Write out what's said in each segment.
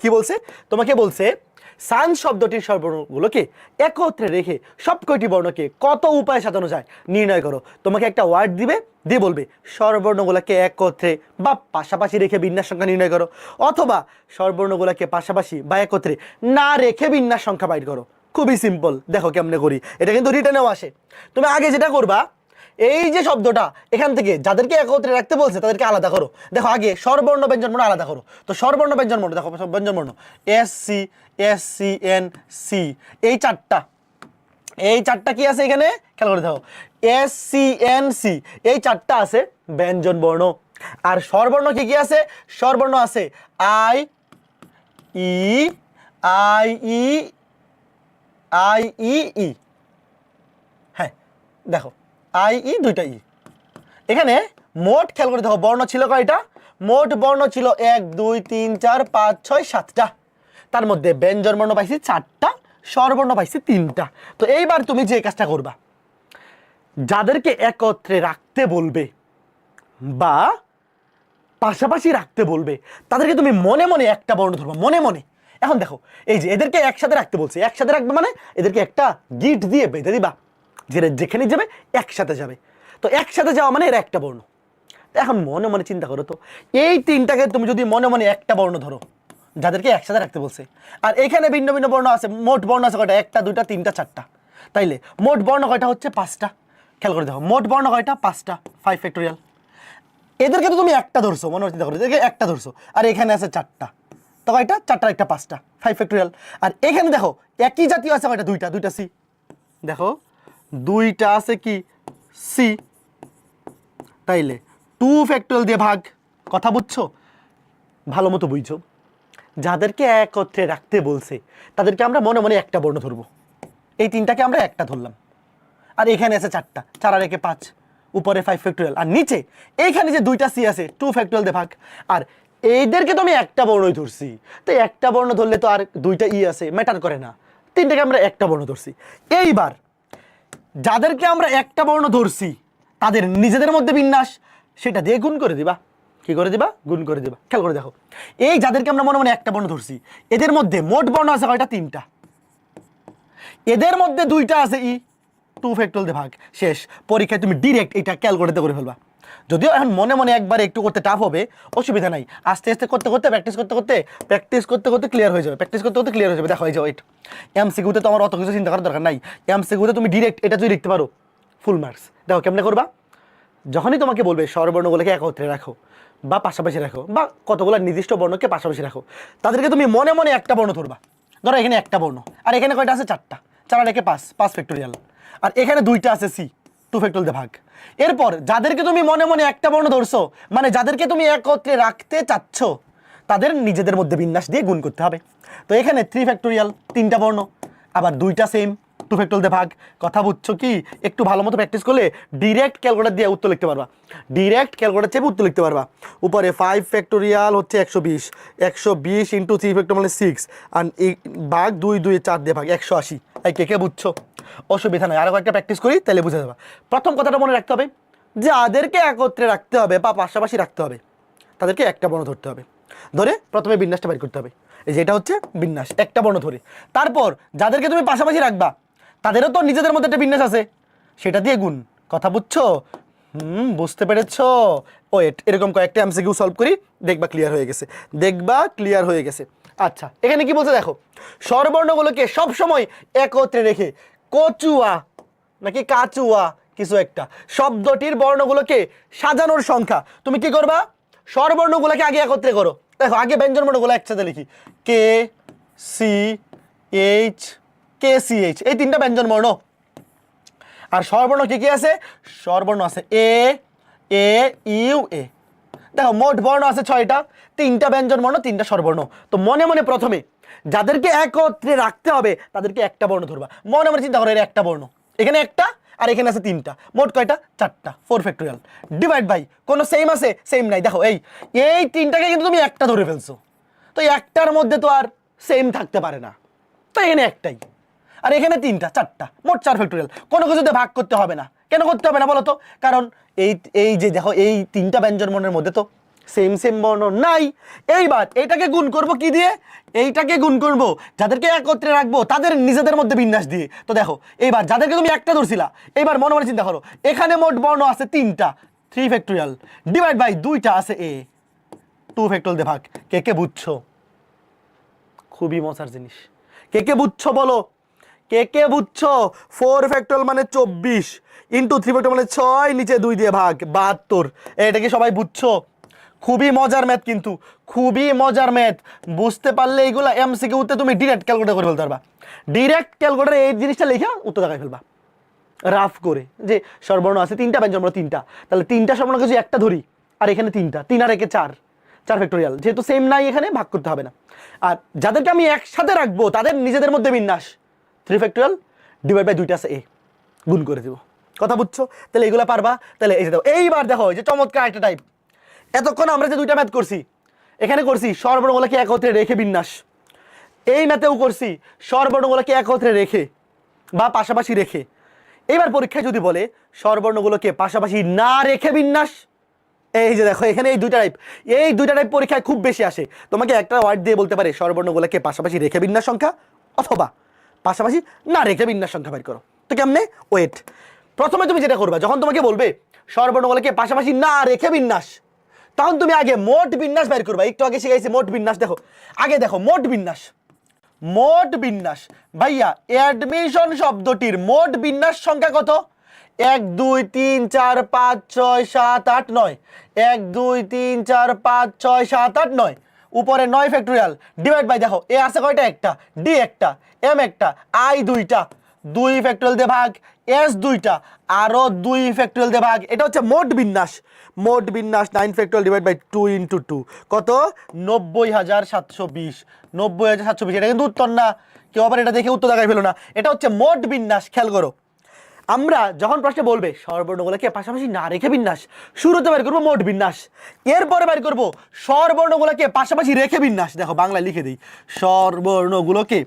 কি বলছে? তোমাকে বলছে সান শব্দটির স্বরবর্ণগুলোকে একত্রে রেখে সব কয়টি বর্ণকে কত উপায়ে সাজানো যায় নির্ণয় করো। তোমাকে একটা ওয়ার্ড দিবে, দিয়ে বলবে স্বরবর্ণগুলোকে একত্রে বা পাশাপাশি রেখে বিন্যাস সংখ্যা নির্ণয় করো, অথবা স্বরবর্ণগুলোকে পাশাপাশি বা একত্রে না রেখে বিন্যাস সংখ্যা বাইর করো। খুবই সিম্পল, দেখো কেমনে করি। এটা কিন্তু রিটেনেও আসে। তুমি আগে যেটা করবা, এই যে শব্দটা এখান থেকে যাদেরকে একত্রে রাখতে বলছে তাদেরকে আলাদা করো। দেখো আগে স্বরবর্ণ ব্যঞ্জনবর্ণ আলাদা করো। তো স্বরবর্ণ ব্যঞ্জনবর্ণ দেখো, ব্যঞ্জনবর্ণ S C, S C N C, এই চারটা কি আছে এখানে খেয়াল করে দেখো, এস সি এন সি, এই চারটা আছে ব্যঞ্জনবর্ণ। আর স্বরবর্ণ কি কি আছে? স্বরবর্ণ আছে I E, I E, I E E. হ্যাঁ দেখো আই ই, দুইটা ই। এখানে মোট খেয়াল করে দেখো বর্ণ ছিল কয়টা? মোট বর্ণ ছিল 1 2 3 4 5 6 7টা। তার মধ্যে ব্যঞ্জন বর্ণ পাইছি 4টা, স্বরবর্ণ পাইছি 3টা। তো এইবার তুমি যে কাজটা করবা, যাদেরকে একত্রে রাখতে বলবে বা পাশাপাশি রাখতে বলবে তাদেরকে তুমি মনে মনে একটা বর্ণ ধরবা, মনে মনে। এখন দেখো এই যে এদেরকে একসাথে রাখতে বলছে, একসাথে রাখবে মানে এদেরকে একটা গিট দিয়ে বেঁধে দিবা, যেখানে যাবে একসাথে যাবে। তো একসাথে যাওয়া মানে এরা একটা বর্ণ। এখন মনে মনে চিন্তা করো তো, এই তিনটাকে তুমি যদি মনে মনে একটা বর্ণ ধরো যাদেরকে একসাথে রাখতে বলছে, আর এখানে ভিন্ন ভিন্ন বর্ণ আছে, মোট বর্ণ আছে কয়টা? 1টা 2টা 3টা 4টা, তাইলে মোট বর্ণ কয়টা হচ্ছে? 5টা। খেয়াল করে দেখো মোট বর্ণ কয়টা? 5টা, 5 ফ্যাক্টোরিয়াল। এদেরকে তো তুমি একটা ধরছো, মনে চিন্তা করো, এদেরকে একটা ধরছো, আর এখানে আছে 4টা, তো কয়টা? 4টার একটা 5টা, 5 ফ্যাক্টোরিয়াল। আর এখানে দেখো একই জাতীয় আছে কয়টা? 2টা, 2টা সি। দেখো 2টা আছে কি? সি। তাইলে 2 ফ্যাক্টোরিয়াল দিয়ে ভাগ। কথা বুঝছো? ভালো মতো বুঝছো। যাদেরকে একত্রে রাখতে বলছে তাদেরকে আমরা মনে মনে একটা বর্ণ ধরবো। এই তিনটাকে আমরা একটা ধরলাম, আর এখানে আছে 4টা, 4 আর 1 5, উপরে 5 ফ্যাক্টোরিয়াল, আর নিচে এইখানে যে 2টা সি আছে 2 ফ্যাক্টোরিয়াল দিয়ে ভাগ। আর এইদেরকে তো আমি একটা বর্ণই ধরছি, তো একটা বর্ণ ধরলে তো আর 2টা ই আছে, ম্যাটার করে না, তিনটাকে আমরা একটা বর্ণ ধরছি। এইবার যাদেরকে আমরা একটা বর্ণ ধরছি তাদের নিজেদের মধ্যে বিন্যাস, সেটা দিয়ে গুণ করে দিবা। কি করে দিবা? গুণ করে দিবা। খেয়াল করে দেখো, এই যাদেরকে আমরা মনে মনে একটা বর্ণ ধরছি, এদের মধ্যে মোট বর্ণ আছে কয়টা? 3টা। এদের মধ্যে 2টা আছে ই, 2 ফ্যাক্টোরিয়াল দিয়ে ভাগ। শেষ। পরীক্ষায় তুমি ডিরেক্ট এটা ক্যালকুলেটর করে ফেলবা। যদিও এখন মনে মনে একবার একটু করতে টাফ হবে, অসুবিধা নাই, আস্তে আস্তে করতে করতে প্র্যাকটিস করতে করতে ক্লিয়ার হয়ে যাবে, দেখো এই যে ওইট এমসিকিউতে তো আমার অত কিছু চিন্তা করার দরকার নাই। এমসিকিউতে তুমি ডিরেক্ট এটা যদি লিখতে পারো ফুল মার্কস। দেখো কেমনে করবা? যখনই তোমাকে বলবে স্বরবর্ণগুলোকে একত্রে রাখো বা পাশাপাশি রাখো, বা কতগুলো নির্দিষ্ট বর্ণকে পাশাপাশি রাখো, তাদেরকে তুমি মনে মনে একটা বর্ণ ধরবা। ধরো এখানে একটা বর্ণ, আর এখানে কয়টা আছে? 4টা, 4 আর 1 5, 5 ফ্যাক্টোরিয়াল, আর এখানে 2টা আছে সি, 2 ফ্যাক্টোরিয়াল দিয়ে ভাগ। এরপর যাদেরকে তুমি মনে মনে একটা বর্ণ ধরছো, মানে যাদেরকে তুমি একত্রে রাখতে চাচ্ছ, তাদের নিজেদের মধ্যে বিন্যাস দিয়ে গুণ করতে হবে। তো এখানে 3 ফ্যাক্টোরিয়াল, 3টা বর্ণ, আবার 2টা সেম, 2 ফ্যাক্টোরিয়াল দিয়ে ভাগ। কথা বুঝছো কি? একটু ভালো মতো প্র্যাকটিস করলে ডিরেক্ট ক্যালকুলেটর দিয়ে উত্তর লিখতে পারবা, ডিরেক্ট ক্যালকুলেটর চেপে উত্তর লিখতে পারবা। উপরে 5 ফ্যাক্টোরিয়াল হচ্ছে 120, 120 ইন্টু 3 ফ্যাক্টোরিয়াল মানে 6, আর ভাগ 2 2 4 দিয়ে ভাগ 180। এই কে বুঝছো? অসুবিধা নাই, আরও একটা প্র্যাকটিস করি তাহলে বুঝে যাবা। প্রথম কথাটা মনে রাখতে হবে, যাদেরকে একত্রে রাখতে হবে বা পাশাপাশি রাখতে হবে তাদেরকে একটা বর্ণ ধরতে হবে। ধরে প্রথমে বিন্যাসটা বের করতে হবে, এই যে এটা হচ্ছে বিন্যাস, একটা বর্ণ ধরে। তারপর যাদেরকে তুমি পাশাপাশি রাখবা তাদেরও তো নিজেদের মধ্যে একটা বিন্যাস আছে, সেটা দিয়ে গুণ। কথা বুঝছো? বুঝতে পেরেছো? ওয়েট, এরকম কয়েকটা এমসিকিউ সলভ করি, দেখবা ক্লিয়ার হয়ে গেছে। আচ্ছা, এখানে কি বলছে দেখো, স্বরবর্ণগুলোকে সবসময় একত্রে রেখে কচুয়া নাকি কাচুয়া কিছু একটা শব্দটির বর্ণগুলোকে সাজানোর সংখ্যা। তুমি কি করবা? স্বরবর্ণগুলোকে আগে একত্রে করো। দেখো আগে ব্যঞ্জন বর্ণগুলো একসাথে লিখি, K C H, K C H, এই 3টা ব্যঞ্জন বর্ণ। আর স্বরবর্ণ কি কি আছে? স্বরবর্ণ আছে এ, এ ইউ এ। দেখো মোট বর্ণ আছে 6টা, 3টা ব্যঞ্জন বর্ণ, 3টা স্বরবর্ণ। তো মনে মনে প্রথমে যাদেরকে একত্রে রাখতে হবে তাদেরকে একটা বর্ণ ধরবা। মনে মনে চিন্তা করো, এর একটা বর্ণ, এখানে একটা, আর এখানে আছে 3টা, মোট কয়টা? 4টা, 4 ফ্যাক্টোরিয়াল। ডিভাইড বাই, কোনো সেম আছে? সেম নাই। দেখো এই 3টাকে কিন্তু তুমি একটা ধরে ফেলছো, তো একটার মধ্যে তো আর সেম থাকতে পারে না, তো এখানে একটাই, আর এখানে 3টা, 4টা, মোট 4 ফ্যাক্টোরিয়াল। কোনো কিছুতে ভাগ করতে হবে না। কেন করতে হবে না বলো তো? কারণ এই যে দেখো এই 3টা ব্যঞ্জন বর্ণের মধ্যে তো সেম সেম বর্ণ নাই। এইবার এইটাকে গুণ করব কি দিয়ে? এইটাকে গুণ করব যাদেরকে একত্রে রাখবো তাদের নিজেদের মধ্যে বিন্যাস দিয়ে। তো দেখো এইবার যাদেরকে তুমি একটা ধরছিলা, এইবার মনে মনে চিন্তা করো, এখানে মোট বর্ণ আছে 3টা, 3 ফ্যাক্টোরিয়াল ডিভাইড বাই 2টা আছে এ, 2 ফ্যাক্টোরিয়াল দিয়ে ভাগ। কে কে বুঝছো? খুবই মজার জিনিস। কে কে বুঝছো বলো? কে কে বুঝছো? 4 ফ্যাক্টোরিয়াল মানে 24 ইন্টু 3 ফ্যাক্টোরিয়াল মানে 6, নিচে 2 দিয়ে ভাগ 72। এটা কি সবাই বুঝছো? খুবই মজার ম্যাথ, কিন্তু খুবই মজার ম্যাথ। বুঝতে পারলে এইগুলা এমসিকিউতে তুমি ডিরেক্ট ক্যালকুলেট করে ফেলতে পারবা। ডিরেক্ট ক্যালকুলেটারে এই জিনিসটা লিখে উত্তর দেখাই ফেলবা রাফ করে, যে স্বরবর্ণ আছে 3টা, ব্যঞ্জনবর্ণ 3টা, তাহলে 3টা স্বরবর্ণকে যদি একটা ধরি, আর এখানে 3টা, 3 আর 1 4, 4 ফ্যাক্টোরিয়াল, যেহেতু সেম নাই এখানে ভাগ করতে হবে না। আর যাদেরকে আমি একসাথে রাখবো তাদের নিজেদের মধ্যে বিন্যাস 3 ফ্যাক্টোরিয়াল ডিভাইড বাই 2টা আছে এ, গুণ করে দিব। কথা বুঝছো? তাহলে এইগুলা পারবা। তাহলে এই যে দেখো, এইবার দেখো এই যে চমৎকার একটা টাইপ। এতক্ষণ আমরা যে 2টা ম্যাথ করছি, এখানে করছি স্বরবর্ণগুলোকে একত্রে রেখে বিন্যাস, এই ম্যাথেও করছি স্বরবর্ণগুলোকে একত্রে রেখে বা পাশাপাশি রেখে। এবার পরীক্ষায় যদি বলে স্বরবর্ণগুলোকে পাশাপাশি না রেখে বিন্যাস, এই যে দেখো এখানে এই 2টা টাইপ, এই 2টা টাইপ পরীক্ষায় খুব বেশি আসে। তোমাকে একটা ওয়ার্ড দিয়ে বলতে পারে স্বরবর্ণগুলোকে পাশাপাশি রেখে বিন্যাস সংখ্যা অথবা পাশাপাশি না রেখে বিন্যাস সংখ্যা বের করো। তো কেমনে? ওয়েট, প্রথমে তুমি যেটা করবা, যখন তোমাকে বলবে স্বরবর্ণগুলোকে পাশাপাশি না রেখে বিন্যাস, তখন তুমি আগে মোট বিন্যাস বের করবা। একটু আগে শিখাইছি মোট বিন্যাস। দেখো আগে দেখো মোট বিন্যাস, মোট বিন্যাস ভাইয়া অ্যাডমিশন শব্দটির মোট বিন্যাস সংখ্যা কত? 1 2 3 4 5 6 7 8 9, 1 2 3 4 5 6 7 8 9, উপরে 9 ফ্যাক্টোরিয়াল ডিভাইড বাই, দেখো এ আছে কয়টা? একটা, ডি একটা, এম একটা, আই 2টা, 2 ফ্যাক্টোরিয়াল দিয়ে ভাগ, এস 2টা, আরো 2 ফ্যাক্টোরিয়াল দিয়ে ভাগ। এটা হচ্ছে মোট বিন্যাস। মোট বিন্যাস 9 ফ্যাক্টোরিয়াল ডিভাইড বাই 2 ইন্টু 2 কত? 90,720। 90,720, এটা কিন্তু উত্তর না। কেউ আবার এটা দেখে উত্তর দেখাই ফেলো না, এটা হচ্ছে মোট বিন্যাস। খেয়াল করো, আমরা যখন প্রশ্নে বলবে স্বরবর্ণগুলোকে পাশাপাশি না রেখে বিন্যাস, শুরুতে বের করবো মোট বিন্যাস, এরপরে বের করবো স্বরবর্ণগুলোকে পাশাপাশি রেখে বিন্যাস। দেখো বাংলায় লিখে দিই, স্বরবর্ণগুলোকে,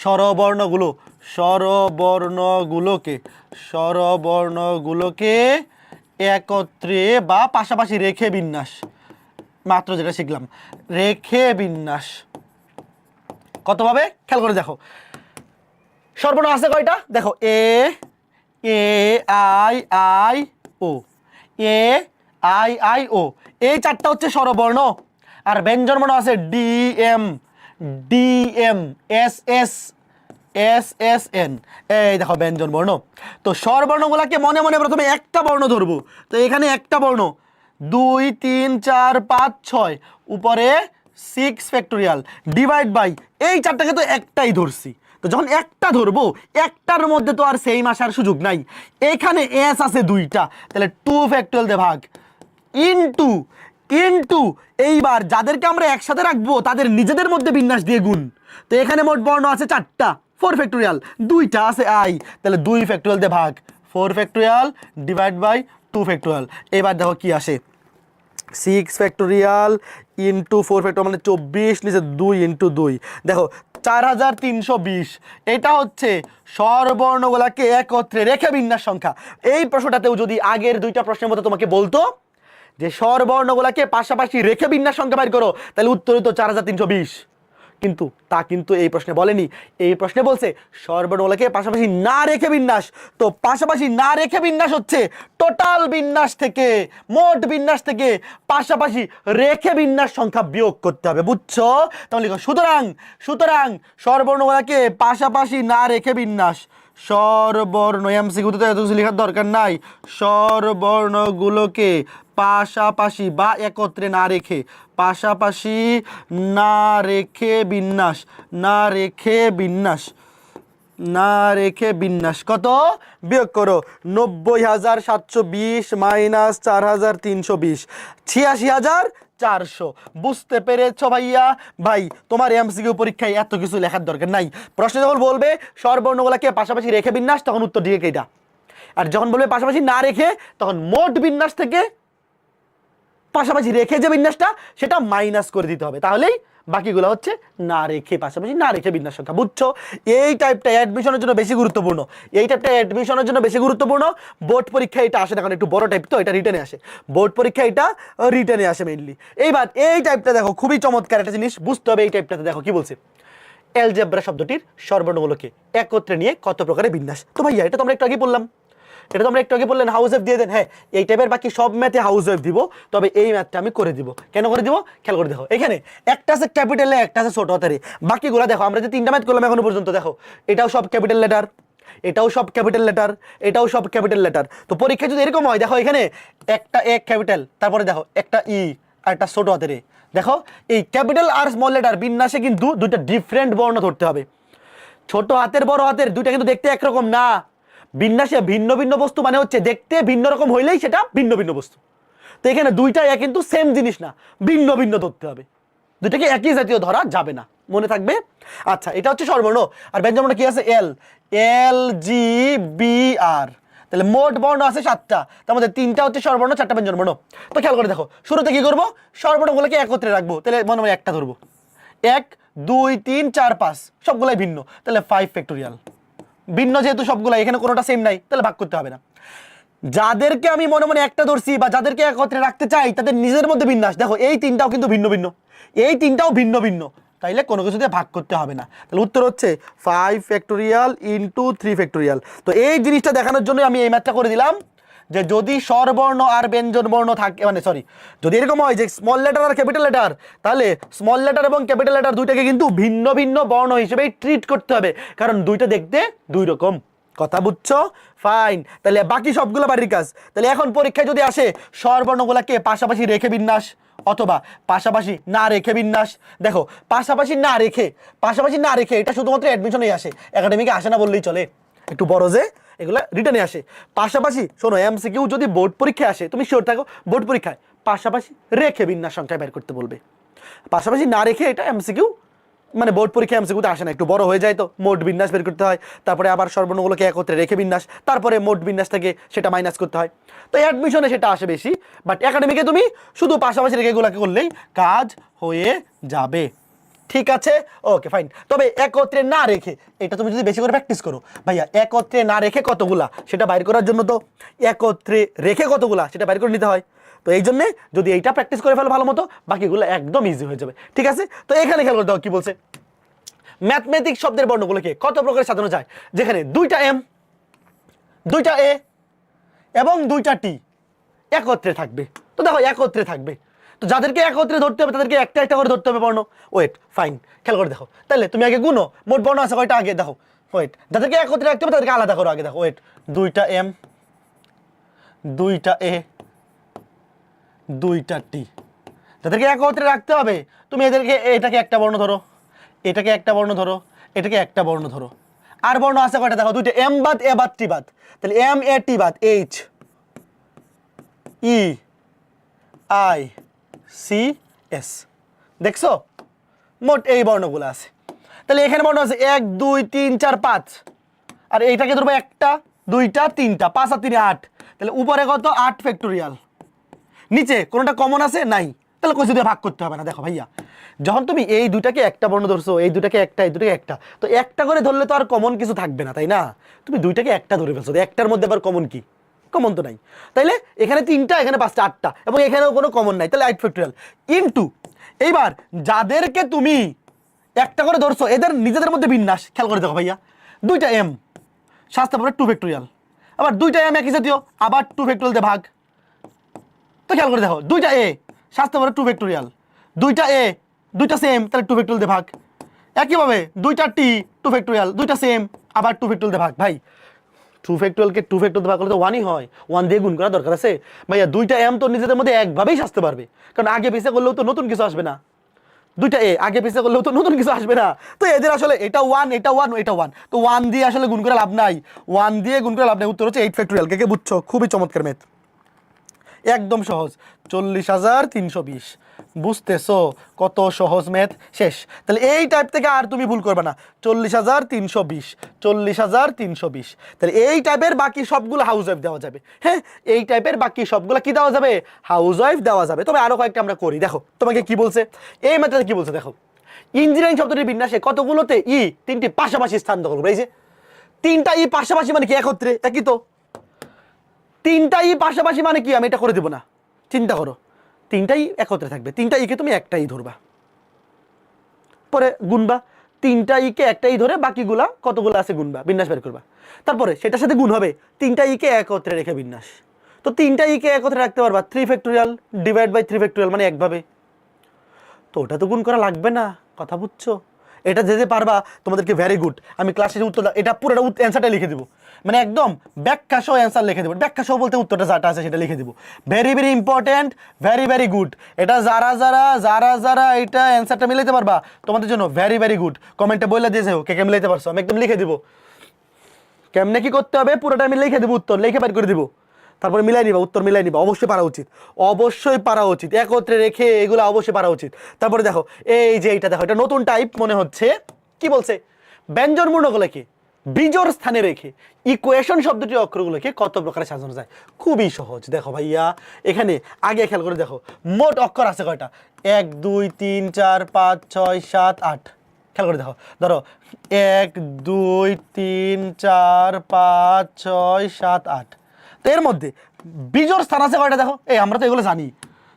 স্বরবর্ণগুলো, স্বরবর্ণগুলোকে, স্বরবর্ণগুলোকে একত্রে বা পাশাপাশি রেখে বিন্যাস, মাত্র যেটা শিখলাম রেখে বিন্যাস। কতভাবে? খেয়াল করে দেখো, স্বরবর্ণ আছে কয়টা? দেখো A, A I I O, A I I O, এই 4টা হচ্ছে স্বরবর্ণ। আর ব্যঞ্জনবর্ণ আছে D M, D M, S S, S S N, এই দেখো ব্যঞ্জন বর্ণ। তো স্বরবর্ণগুলোকে মনে মনে প্রথমে একটা বর্ণ ধরবো। তো এখানে একটা বর্ণ, 2 3 4 5 6, উপরে 6 ফ্যাক্টোরিয়াল ডিভাইড বাই, এই 4টাকে তো একটাই ধরছি। তো যখন একটা ধরবো, একটার মধ্যে তো আর সেম আসার সুযোগ নাই। এখানে এস আছে 2টা, তাহলে 2 ফ্যাক্টোরিয়াল দিয়ে ভাগ ইনটু, ইনটু এইবার যাদেরকে আমরা একসাথে রাখবো তাদের নিজেদের মধ্যে বিন্যাস দিয়ে গুণ। তো এখানে মোট বর্ণ আছে 4টা, 4 ফ্যাক্টোরিয়াল, 2টা আছে আই, তাহলে 2 ফ্যাক্টোরিয়াল দিয়ে ভাগ, 4 ফ্যাক্টোরিয়াল ডিভাইড বাই 2 ফ্যাক্টোরিয়াল। এবার দেখো কি আসে, 6 ফ্যাক্টোরিয়াল ইন্টু 4 ফ্যাক্টোরিয়াল মানে 24, নিচে 2 ইন্টু 2, দেখো 4320। এটা হচ্ছে স্বরবর্ণগুলোকে একত্রে রেখে বিন্যাস সংখ্যা। এই প্রশ্নটাতেও যদি আগের 2টা প্রশ্নের মতো তোমাকে বলতো যে স্বরবর্ণগুলোকে পাশাপাশি রেখে বিন্যাস সংখ্যা বের করো, তাহলে উত্তর হতো 4320। কিন্তু তা কিন্তু এই প্রশ্নে বলেনি। এই প্রশ্নে বলছে স্বরবর্ণগুলোকে পাশাপাশি না রেখে বিন্যাস। তো পাশাপাশি না রেখে বিন্যাস হচ্ছে টোটাল বিন্যাস থেকে, মোট বিন্যাস থেকে পাশাপাশি রেখে বিন্যাস সংখ্যা বিয়োগ করতে হবে। বুঝছো? তাহলে লিখো, সুতরাং, সুতরাং স্বরবর্ণগুলোকে পাশাপাশি না রেখে বিন্যাস, স্বরবর্ণ, এমসিকিউতে এত কিছু লেখার দরকার নাই, স্বরবর্ণগুলোকে পাশাপাশি বা একত্রে না রেখে, পাশাপাশি না রেখে বিন্যাস, না রেখে বিন্যাস, না রেখে বিন্যাস কত? বিয়োগ করো, 90,720 মাইনাস 4,320, 86,400। বুঝতে পেরেছ ভাইয়া? ভাই তোমার এমসিকিউ পরীক্ষায় এত কিছু লেখার দরকার নাই। প্রশ্নে যখন বলবে স্বরবর্ণগুলোকে পাশাপাশি রেখে বিন্যাস, তখন উত্তর ঠিক এটা। আর যখন বলবে পাশাপাশি না রেখে, তখন মোট বিন্যাস থেকে পাশাপাশি রেখে যে বিন্যাসটা সেটা মাইনাস করে দিতে হবে, তাহলেই বাকিগুলো হচ্ছে না রেখে পাশাপাশি না রেখে বিন্যাস সংখ্যা। বুঝছো? এই টাইপটা অ্যাডমিশনের জন্য বেশি গুরুত্বপূর্ণ, এই টাইপটা অ্যাডমিশনের জন্য বেশি গুরুত্বপূর্ণ। বোর্ড পরীক্ষা এটা আসে না, কারণ একটু বড় টাইপ তো, এটা রিটার্নে আসে। বোর্ড পরীক্ষা এটা রিটার্নে আসে মেইনলি। এইবার এই টাইপটা দেখো, খুবই চমৎকার একটা জিনিস বুঝতে হবে। এই টাইপটাতে দেখো কি বলছে, অ্যালজেব্রা শব্দটির স্বরবর্ণগুলোকে একত্রে নিয়ে কত প্রকারের বিন্যাস। তো ভাইয়া এটা তোমরা একটু আগে বললাম, এটা তোমরা একটু আগে বললেন হাউস ওয়েভ দিয়ে দেন। হ্যাঁ, এই টাইপের বাকি সব ম্যাথে হাউস ওয়েভ দিব, তবে এই ম্যাথটা আমি করে দিব। কেন করে দিব? খেয়াল করে দেখো, এখানে একটা আছে ক্যাপিটালে, একটা আছে ছোট হাতের। বাকিগুলো দেখো, আমরা যে 3টা ম্যাথ করলাম এখনো পর্যন্ত, দেখো এটাও সব ক্যাপিটাল লেটার, এটাও সব ক্যাপিটাল লেটার, এটাও সব ক্যাপিটাল লেটার। তো পরীক্ষা যদি এরকম হয়, দেখো এখানে একটা এ ক্যাপিটাল, তারপরে দেখো একটা ই আর একটা ছোট হাতের। দেখো এই ক্যাপিটাল আর স্মল লেটার বিন্যাসে কিন্তু দুইটা ডিফারেন্ট বর্ণ ধরতে হবে। ছোট হাতের বড় হাতের দুইটা কিন্তু দেখতে একরকম না, বিন্যাসে ভিন্ন ভিন্ন বস্তু মানে হচ্ছে দেখতে ভিন্ন রকম হইলেই সেটা ভিন্ন ভিন্ন বস্তু। তো এখানে দুইটা কিন্তু সেম জিনিস না, ভিন্ন ভিন্ন ধরতে হবে, দুইটাকে একই জাতীয় ধরা যাবে না, মনে থাকবে। আচ্ছা, এটা হচ্ছে স্বরবর্ণ। আর ব্যঞ্জনবর্ণ কি আছে? এল, এল জি বি আর। তাহলে মোট বর্ণ আছে 7টা, তার মধ্যে 3টা হচ্ছে স্বরবর্ণ, 4টা ব্যঞ্জনবর্ণ। তো খেয়াল করে দেখো, শুরুতে কি করবো, স্বরবর্ণগুলোকে একত্রে রাখবো। তাহলে মনে মনে একটা ধরবো, 1 2 3 4 5 সবগুলাই ভিন্ন, তাহলে 5 ফ্যাক্টোরিয়াল। ভিন্ন যেহেতু সবগুলাই, এখানে কোনোটা সেম নাই, তাহলে ভাগ করতে হবে না। যাদেরকে আমি মনে মনে একটা ধরছি বা যাদেরকে একত্রে রাখতে চাই তাদের নিজের মধ্যে বিন্যাস দেখো, এই 3টাও কিন্তু ভিন্ন ভিন্ন, এই 3টাও ভিন্ন ভিন্ন, তাইলে কোনো কিছু দিয়ে ভাগ করতে হবে না। তাহলে উত্তর হচ্ছে 5 ফ্যাক্টোরিয়াল ইন্টু 3 ফ্যাক্টোরিয়াল। তো এই জিনিসটা দেখানোর জন্য আমি এই ম্যাথটা করে দিলাম, যে যদি স্বরবর্ণ আর ব্যঞ্জন বর্ণ থাকে, মানে সরি, যদি এরকম হয় যে স্মল লেটার আর ক্যাপিটাল লেটার, তাহলে স্মল লেটার এবং ক্যাপিটাল লেটার দুইটাকে কিন্তু ভিন্ন ভিন্ন বর্ণ হিসেবেই ট্রিট করতে হবে, কারণ দুইটা দেখতে দুই রকম। কথা বুঝছো? ফাইন। তাহলে বাকি সবগুলো বাড়ির কাজ। তাহলে এখন পরীক্ষায় যদি আসে স্বরবর্ণগুলোকে পাশাপাশি রেখে বিন্যাস অথবা পাশাপাশি না রেখে বিন্যাস, দেখো পাশাপাশি না রেখে এটা শুধুমাত্র অ্যাডমিশনেই আসে, একাডেমিকে আসে না বললেই চলে, একটু বড় যে এগুলো রিটার্নে আসে। পাশাপাশি শোনো, এমসিকিউ যদি বোর্ড পরীক্ষায় আসে, তুমি শিওর থাকো বোর্ড পরীক্ষায় পাশাপাশি রেখে বিন্যাস সংখ্যা বের করতে বলবে। পাশাপাশি না রেখে এটা এমসিকিউ মানে বোর্ড পরীক্ষা এমসিকিউতে আসে না, একটু বড় হয়ে যায়, তো মোট বিন্যাস বের করতে হয়, তারপরে আবার স্বরবর্ণগুলোকে একত্রে রেখে বিন্যাস, তারপরে মোট বিন্যাস থেকে সেটা মাইনাস করতে হয়। তো অ্যাডমিশনে সেটা আসে বেশি, বাট একাডেমিকে তুমি শুধু পাশাপাশি রেখেগুলোকে করলেই কাজ হয়ে যাবে। ঠিক আছে, ওকে ফাইন। তবে একত্রে না রেখে এটা তুমি যদি বেশি করে প্র্যাকটিস করো, ভাইয়া একত্রে না রেখে কতগুলা সেটা বাইর করার জন্য তো একত্রে রেখে কতগুলা সেটা বাইর করে নিতে হয়। তো এই জন্যে যদি এইটা প্র্যাকটিস করে ফেলো ভালো মতো, বাকিগুলো একদম ইজি হয়ে যাবে। ঠিক আছে, তো এখানে খেয়াল করতে হবে কি বলছে, ম্যাথমেটিক্স শব্দের বর্ণগুলোকে কত প্রকারে সাজানো যায়, যেখানে 2টা এম, 2টা এ এবং 2টা টি একত্রে থাকবে। তো দেখো একত্রে থাকবে, তো যাদেরকে একত্রে ধরতে হবে তাদেরকে একটা একটা করে ধরতে হবে বর্ণ। ওয়েট, ফাইন, খেয়াল করে দেখো, তাহলে তুমি আগে গুনো মোট বর্ণ আছে কয়টা আগে দেখো। ওয়েট, যাদেরকে একত্রে রাখতে হবে তাদেরকে আলাদা করো আগে দেখো। ওয়েট, 2টা এম, 2টা এ, 2টা টি, যাদেরকে একত্রে রাখতে হবে তুমি এদেরকে, এটাকে একটা বর্ণ ধরো, এটাকে একটা বর্ণ ধরো, এটাকে একটা বর্ণ ধরো। আর বর্ণ আছে কয়টা দেখো, 2টা, এম বাদ এ বাদ টি বাদ, তাহলে এম এ টি বাদ H E I C S. দেখছো মোট এই বর্ণগুলো আছে। তাহলে এখানে বর্ণ আছে 1 2 3 4 5, আর এইটাকে ধরবো 1টা 2টা 3টা, 5 আর 3 8, তাহলে উপরে কত 8 ফ্যাক্টোরিয়াল, নিচে কোনোটা কমন আছে নাই, তাহলে কিছু দিয়ে ভাগ করতে হবে না। দেখো ভাইয়া, যখন তুমি এই দুটাকে একটা বর্ণ ধরছো, এই দুটাকে একটা, এই দুটাকে একটা, তো একটা করে ধরলে তো আর কমন কিছু থাকবে না, তাই না? তুমি দুইটাকে একটা ধরে ফেলছো, একটার মধ্যে আবার কমন কি? কমন তো নাই। তাইলে এখানে 3টা, এখানে 5টা, 8টা, এবং এখানেও কোনো কমন নাই, তাহলে 8 ফ্যাক্টোরিয়াল ইনটু, এইবার যাদেরকে তুমি একটা করে ধরছো এদের নিজেদের মধ্যে বিন্যাস খেয়াল করে দেখো ভাইয়া, 2টা এম শাস্তা পরে 2 ফ্যাক্টোরিয়াল, আবার 2টা এম একই জাতীয়, আবার 2 ফ্যাক্টোরিয়াল দিয়ে ভাগ। তো খেয়াল করে দেখো, 2টা এ শাস্তা পরে 2 ফ্যাক্টোরিয়াল, 2টা এ 2টা সেম, তাহলে 2 ফ্যাক্টোরিয়াল দিয়ে ভাগ। একইভাবে 2টা টি 2 ফ্যাক্টোরিয়াল, 2টা সেম, আবার 2 ফ্যাক্টোরিয়াল দিয়ে ভাগ। ভাই 2 ফ্যাক্টোরিয়ালকে 2 ফ্যাক্টোরিয়াল দিয়ে ভাগ করলে তো 1ই হয়, 1 দিয়ে গুণ করা দরকার আছে ভাইয়া। 2টা এম তো নিজেদের মধ্যে একভাবেই সাজতে পারবে, কারণ আগে পিছিয়ে করলেও তো নতুন কিছু আসবে না। 2টা এ আগে পিছিয়ে করলেও তো নতুন কিছু আসবে না। তো এদের আসলে এটা 1 এটা 1 এটা 1, তো 1 দিয়ে আসলে গুণ করে লাভ নাই, 1 দিয়ে গুণ করে লাভ নাই। উত্তর হচ্ছে 8 ফ্যাক্টোরিয়াল। কে বুঝছো? খুবই চমৎকার ম্যাথ, একদম সহজ। 40,320 বুঝতেছো কত সহজ ম্যাথ? শেষ। তাহলে এই টাইপ থেকে আর তুমি ভুল করবে না। 40,320, 40,320। তাহলে এই টাইপের বাকি সবগুলো হাউস ওয়াইফ দেওয়া যাবে। হ্যাঁ, এই টাইপের বাকি সবগুলো কি দেওয়া যাবে? হাউস ওয়াইফ দেওয়া যাবে। তবে আরো কয়েকটা আমরা করি। দেখো তোমাকে কি বলছে এই ম্যাথটাতে, কি বলছে দেখো। ইঞ্জিনিয়ারিং শব্দটির বিন্যাসে কতগুলোতে ই তিনটি পাশাপাশি স্থান দখল করে। এই যে তিনটা ই পাশাপাশি মানে কি? একত্রে, একই তো। তিনটা ই পাশাপাশি মানে কি? আমি এটা করে দেবো না, চিন্তা করো। তিনটাই একত্রে থাকবে, তিনটা ইকে তুমি একটাই ধরবা, পরে গুনবা। তিনটা ইকে একটাই ধরে বাকিগুলা কতগুলো আছে গুনবা, বিন্যাস বের করবা। তারপরে সেটার সাথে গুণ হবে তিনটা ইকে একত্রে রেখে বিন্যাস। তো তিনটা ইকে একত্রে রাখতে পারবা 3 ফ্যাক্টোরিয়াল ডিভাইড বাই 3 ফ্যাক্টোরিয়াল মানে একভাবে। তো ওটা তো গুণ করা লাগবে না, কথা বুঝছো? এটা যেতে পারবা তোমাদেরকে ভেরি গুড। আমি ক্লাসে উত্তর এটা পুরোটা অ্যান্সারটা লিখে দিব, মানে একদম ব্যাখ্যা সহ অ্যান্সার লিখে দেবো। ব্যাখ্যা সহ বলতে উত্তরটা যেটা আছে সেটা লিখে দিব। Very very important, very very good. এটা যারা যারা যারা যারা এটা অ্যান্সারটা মিলাইতে পারবা তোমাদের জন্য ভেরি ভেরি গুড। কমেন্টে বলে দিয়েছে কে কে মিলাইতে পারছো, আমি একদম লিখে দিব। কেমনে কি করতে হবে পুরোটা আমি লিখে দেবো, উত্তর লিখে বের করে দিব। তারপরে মিলাই নিবা, উত্তর মিলাই নিবা। অবশ্যই পারা উচিত, অবশ্যই পারা উচিত, একত্রে রেখে এগুলো অবশ্যই পারা উচিত। তারপরে দেখো এই যে এইটা দেখো, এটা নতুন টাইপ মনে হচ্ছে। কি বলছে? ব্যঞ্জনবর্ণগুলোকে বিজোড় স্থানে রেখে ইকুয়েশন শব্দটির অক্ষরগুলোকে কত প্রকারে সাজানো যায়? খুবই সহজ। দেখো ভাইয়া এখানে আগে খেয়াল করে দেখো, মোট অক্ষর আছে কয়টা? 1 2 3 4 5 6 7 8। খেয়াল করে দেখো, ধরো 1 2 3 4 5 6 7 8। তো এর মধ্যে বিজোড় স্থান আছে কয়টা? দেখো এই আমরা তো এগুলো জানি।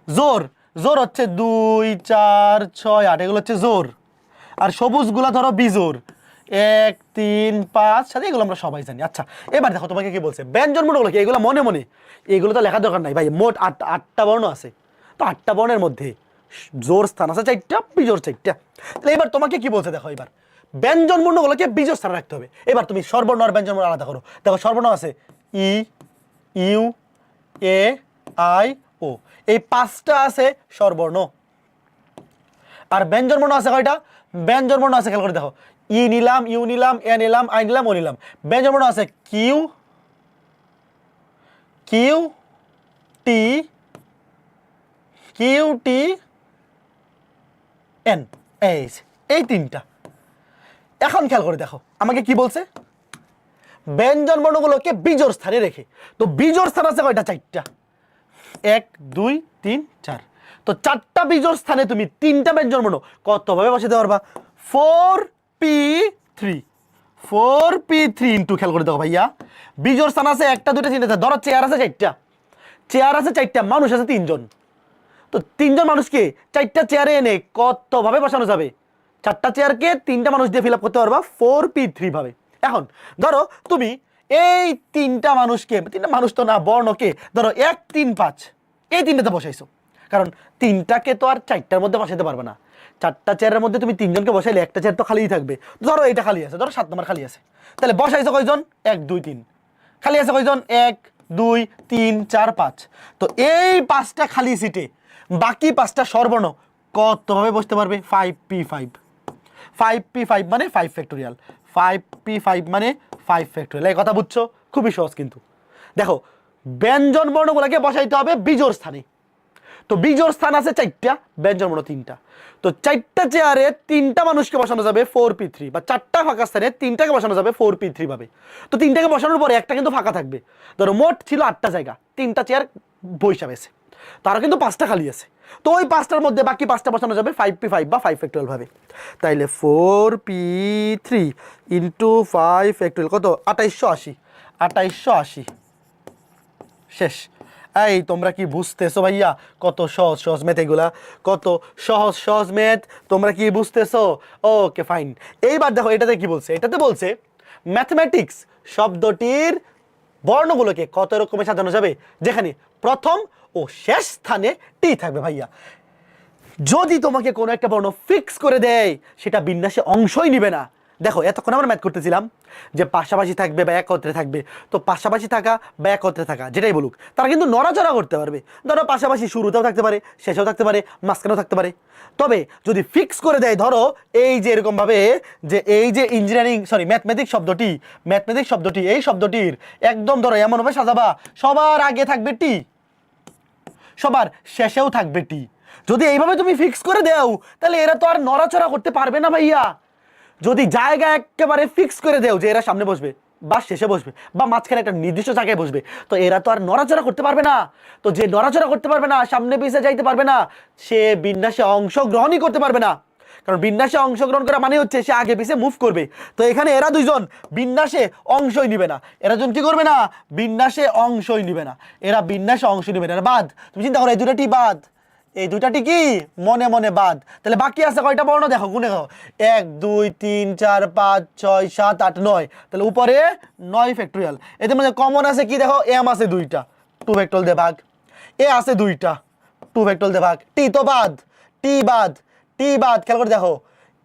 জোর, জোর হচ্ছে 2 4 6 8, এগুলো হচ্ছে জোর। আর সবুজগুলা ধরো বিজোড় 1 3 5 7, এগুলো আমরা সবাই জানি। আচ্ছা এবার দেখো তোমাকে কি বলছে, ব্যঞ্জন বর্ণগুলো কি? এগুলো মনে মনে, এগুলো তো লেখার দরকার নাই ভাই। মোট আটটা বর্ণ আছে। তো আটটা বর্ণের মধ্যে জোর স্থান আছে 4টা, বিজোড় 4টা। তাহলে এবার তোমাকে কি বলছে দেখো, এবার ব্যঞ্জন বর্ণগুলোকে বিজোড় স্থানে রাখতে হবে। এবার তুমি স্বরবর্ণ আর ব্যঞ্জন বর্ণ আলাদা করো। দেখো স্বরবর্ণ আছে ই, ইউ, এ, আই, ও, এই 5টা আছে স্বরবর্ণ। আর ব্যঞ্জন বর্ণ আছে কয়টা? ব্যঞ্জন বর্ণ আছে খেয়াল করে দেখো, ই নিলাম, ইউ নিলাম, এ নিলাম, আই নিলাম, ও নিলাম। ব্যঞ্জন বর্ণ আছে কিউ, কিউ টি, কিউ টি এন, এই 3টা। এখন খেয়াল করে দেখো আমাকে কি বলছে, ব্যঞ্জন বর্ণগুলোকে বিজোড় স্থানে রেখে। তো বিজোড় স্থান আছে কয়টা? 4টা। 1 2 3 4। তো 4টা বিজোড় স্থানে তুমি 3টা ব্যঞ্জন বর্ণ কতভাবে বসাতে পারবা? 4p3, 4p3 ইন্টু, খেয়াল করে দেখো ভাইয়া বিজোড় স্থান আছে 1টা 2টা 3টা। ধরো চেয়ার আছে 4টা, চেয়ার আছে 4টা, মানুষ আছে 3জন। তো 3জন মানুষকে 4টা চেয়ারে এনে কতভাবে বসানো যাবে? 4টা চেয়ারকে 3টা মানুষ দিয়ে ফিল আপ করতে পারবা 4p3 ভাবে। এখন ধরো তুমি এই 3টা মানুষকে, 3টা মানুষ তো না, বর্ণকে ধরো 1 3 5 এই 3টাতে বসাইছো। কারণ 3টাকে তো আর 4টার মধ্যে বসাইতে পারবে না। 4টা চেয়ারের মধ্যে তুমি 3জনকে বসাইলে একটা চেয়ার তো খালিই থাকবে। ধরো এটা খালি আছে, ধরো 7 নম্বর খালি আছে। তাহলে বসাইছো কয়জন? 1 2 3। খালি আছে কয়জন? 1 2 3 4 5। তো এই 5টা খালি সিটে বাকি 5টা স্বরবর্ণ কতভাবে বসতে পারবে? 5p5, 5p5 মানে 5 ফ্যাক্টোরিয়াল, 5p5 মানে 5 ফ্যাক্টোরিয়াল। এই কথা বুঝছো? খুবই সহজ কিন্তু। দেখো ব্যঞ্জন বর্ণগুলোকে বসাইতে হবে বিজোড় স্থানে। তো বিজোড় স্থান আছে 4টা, ব্যঞ্জন বর্ণ 3টা। তো 4টা চেয়ারে 3টা মানুষকে বসানো যাবে 4p3, বা 4টা ফাঁকা স্থানে 3টাকে বসানো যাবে 4p3 ভাবে। তো 3টাকে বসানোর পরে একটা কিন্তু ফাঁকা থাকবে। ধরো মোট ছিল 8টা জায়গা, 3টা চেয়ার বৈশা গেছে, তারা কিন্তু 5টা খালি আছে। তো ওই 5টার মধ্যে বাকি 5টা বসানো যাবে 5p5 বা 5 ফ্যাক্টোরিয়াল ভাবে। তাইলে 4p3 ইন্টু 5 ফ্যাক্টোরিয়াল কত? 2880, 2880। শেষ। এই তোমরা কি বুঝতেছো ভাইয়া? কত সহজ সহজ ম্যাথ এগুলা, কত সহজ সহজ ম্যাথ। তোমরা কি বুঝতেছো? Okay fine. এইবার দেখো এটাতে কি বলছে, এটাতে বলছে ম্যাথমেটিক্স শব্দটির বর্ণগুলোকে কত রকমে সাজানো যাবে, যেখানে প্রথম ও শেষ স্থানে টি থাকবে। ভাইয়া যদি তোমাকে কোনো একটা বর্ণ ফিক্স করে দেয় সেটা বিন্যাসে অংশই নিবে না। দেখো এতক্ষণ আমরা ম্যাথ করতেছিলাম যে পাশাপাশি থাকবে বা একত্রে থাকবে। তো পাশাপাশি থাকা বা একত্রে থাকা যেটাই বলুক, তারা কিন্তু নড়াচড়া করতে পারবে। ধরো পাশাপাশি শুরুতেও থাকতে পারে, শেষেও থাকতে পারে, মাঝখানেও থাকতে পারে। তবে যদি ফিক্স করে দেয়, ধরো এই যে এরকমভাবে যে এই যে ইঞ্জিনিয়ারিং ম্যাথমেটিক্স শব্দটি এই শব্দটির একদম ধরো এমনভাবে সাজাবা সবার আগে থাকবে টি, সবার শেষেও থাকবে টি। যদি এইভাবে তুমি ফিক্স করে দাও তাহলে এরা তো আর নড়াচড়া করতে পারবে না ভাইয়া। যদি জায়গা একেবারে ফিক্স করে দেও যে এরা সামনে বসবে বা শেষে বসবে বা মাঝখানে একটা নির্দিষ্ট জায়গায় বসবে, তো এরা তো আর নড়াচড়া করতে পারবে না। তো যে নড়াচড়া করতে পারবে না, সামনে পিছিয়ে যাইতে পারবে না, সে বিন্যাসে অংশগ্রহণই করতে পারবে না। কারণ বিন্যাসে অংশগ্রহণ করা মানে হচ্ছে সে আগে পিছিয়ে মুভ করবে। তো এখানে এরা দুইজন বিন্যাসে অংশই নিবে না, এরা দুজন কি করবে না, বিন্যাসে অংশই নিবে না, এরা বিন্যাসে অংশ নিবে না, এরা বাদ। তুমি চিন্তা করো এই দুটাটি বাদ, এই দুটাটি কি মনে মনে বাদ। তাহলে বাকি আছে কয়টা বর্ণ দেখো, গুনে দেখো, 1 2 3 4 5 6 7 8 9। তাহলে উপরে 9 ফ্যাক্টরিয়াল। এদের মধ্যে কমন আছে কি দেখো, এম আছে 2টা, 2 ফ্যাক্টরিয়াল দিয়ে ভাগ। এ আছে 2টা, 2 ফ্যাক্টরিয়াল দিয়ে ভাগ। টি তো বাদ, টি বাদ, টি বাদ। খেয়াল করে দেখো,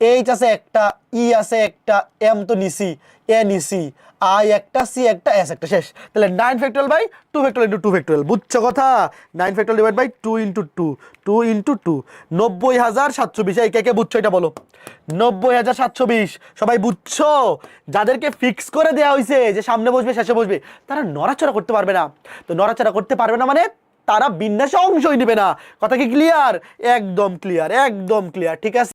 এইচ আছে একটা, ই আছে একটা, এম তো নিসি, এ নিসি, আই একটা, সি একটা, এস একটা, শেষ। তাহলে 9 factorial by 2 factorial into 2 factorial. বুঝছো কথা? 9 factorial divide by 2 into 2, 2 into 2, 90,720। এই কে কে বুঝছো এটা বলো? 90,720। সবাই বুঝছো? যাদেরকে ফিক্স করে দেওয়া হয়েছে যে সামনে বসবে শেষে বসবে, তারা নড়াচড়া করতে পারবে না। তো নড়াচড়া করতে পারবে না মানে তারা বিন্যাসে অংশই নেবে না। কথা কি ক্লিয়ার? একদম ক্লিয়ার, একদম ক্লিয়ার। ঠিক আছে।